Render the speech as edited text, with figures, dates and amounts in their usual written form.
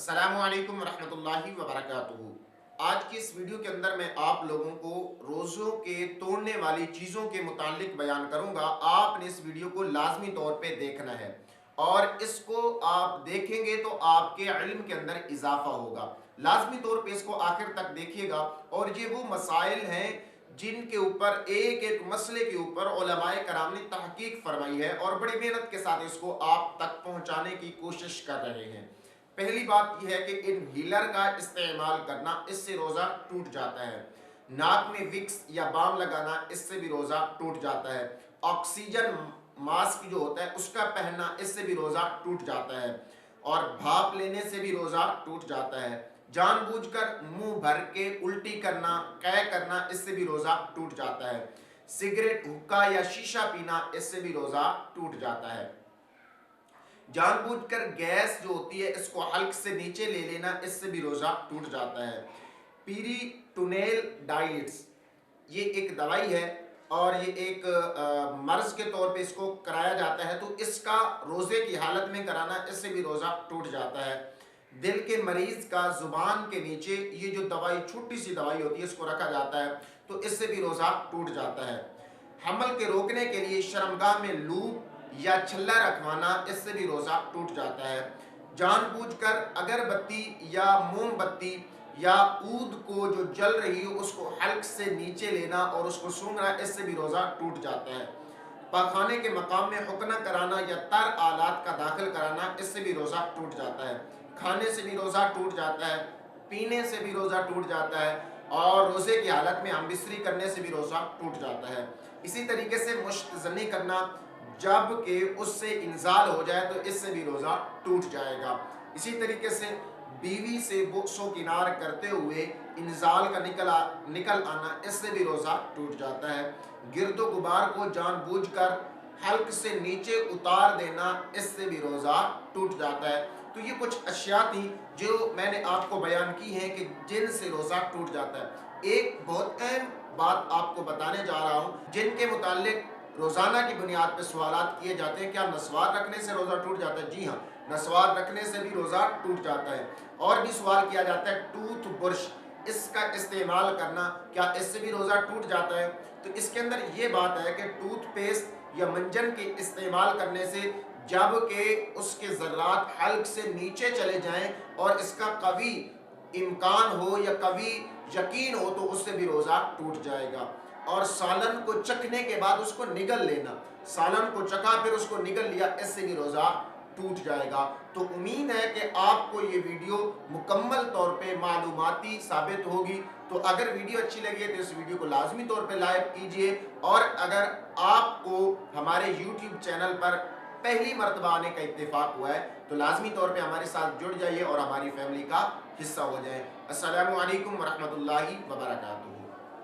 अस्सलामु अलैकुम वरहमतुल्लाहि वबरकातुहू। आज की इस वीडियो के अंदर मैं आप लोगों को रोज़ों के तोड़ने वाली चीज़ों के मुतालिक बयान करूंगा। आपने इस वीडियो को लाजमी तौर पे देखना है और इसको आप देखेंगे तो आपके इल्म के अंदर इजाफा होगा। लाजमी तौर पे इसको आखिर तक देखिएगा। और ये वो मसाइल हैं जिनके ऊपर एक एक मसले के ऊपर उलमाए कराम ने तहकीक फरमाई है और बड़ी मेहनत के साथ इसको आप तक पहुँचाने की कोशिश कर रहे हैं। पहली बात यह है कि इनहेलर का इस्तेमाल करना, इससे रोज़ा टूट जाता है। नाक में विक्स या बाम लगाना, इससे भी रोज़ा टूट जाता है। ऑक्सीजन मास्क जो होता है उसका पहनना, इससे भी रोज़ा टूट जाता है। और भाप लेने से भी रोज़ा टूट जाता है। जानबूझकर मुंह भर के उल्टी करना, कै करना, इससे भी रोज़ा टूट जाता है। सिगरेट, हुक्का या शीशा पीना, इससे भी रोज़ा टूट जाता है। जानबूझकर गैस जो होती है इसको हल्क से नीचे ले लेना, इससे भी रोज़ा टूट जाता है। पीरीटोनियल डाइलेट्स ये एक दवाई है और ये एक मर्ज के तौर पे इसको कराया जाता है, तो इसका रोज़े की हालत में कराना, इससे भी रोज़ा टूट जाता है। दिल के मरीज का जुबान के नीचे ये जो दवाई, छोटी सी दवाई होती है, इसको रखा जाता है, तो इससे भी रोज़ा टूट जाता है। हमल के रोकने के लिए शर्मगाह में लूप या छल्ला रखवाना, इससे भी रोज़ा टूट जाता है। जानबूझकर अगरबत्ती या मोमबत्ती या ऊद को जो जल रही हो उसको हल्क से नीचे लेना और उसको सूंघना, इससे भी रोज़ा टूट जाता है। पखाने के मकाम में हुक्ना कराना या तर आलात का दाखिल कराना, इससे भी रोज़ा टूट जाता है। खाने से भी रोज़ा टूट जाता है, पीने से भी रोज़ा टूट जाता है और रोज़े की हालत में हमबिस्तरी करने से भी रोज़ा टूट जाता है। इसी तरीके से मुश्तज़नी करना, जब कि उससे इंजाल हो जाए तो इससे भी रोज़ा टूट जाएगा। इसी तरीके से बीवी से बुक्सो किनार करते हुए इंजाल का निकल आना, इससे भी रोज़ा टूट जाता है। गिरदो गुबार को जानबूझकर हल्क से नीचे उतार देना, इससे भी रोज़ा टूट जाता है। तो ये कुछ अशिया थी जो मैंने आपको बयान की हैं कि जिनसे रोज़ा टूट जाता है। एक बहुत अहम बात आपको बताने जा रहा हूँ जिनके मुतालिक रोज़ाना की बुनियाद पर सवालात किए जाते हैं। क्या नस्वार रखने से रोज़ा टूट जाता है? जी हाँ, नस्वार रखने से भी रोज़ा टूट जाता है। और भी सवाल किया जाता है, टूथ ब्रश इसका इस्तेमाल करना, क्या इससे भी रोज़ा टूट जाता है? तो इसके अंदर ये बात है कि टूथपेस्ट या मंजन के इस्तेमाल करने से जब कि उसके ज़र्रात हल्क से नीचे चले जाएं और इसका कभी इम्कान हो या कभी यकीन हो तो उससे भी रोज़ा टूट जाएगा। और सालन को चखने के बाद उसको निगल लेना, सालन को चखा फिर उसको निगल लिया, इससे भी रोज़ा टूट जाएगा। तो उम्मीद है कि आपको ये वीडियो मुकम्मल तौर पे मालूमाती साबित होगी। तो अगर वीडियो अच्छी लगी है तो इस वीडियो को लाजमी तौर पे लाइक कीजिए और अगर आपको हमारे यूट्यूब चैनल पर पहली मर्तबा आने का इत्तेफाक हुआ है तो लाजमी तौर पे हमारे साथ जुड़ जाइए और हमारी फैमिली का हिस्सा हो जाए। अस्सलामु अलैकुम वरहमतुल्लाहि वबरकातुहू।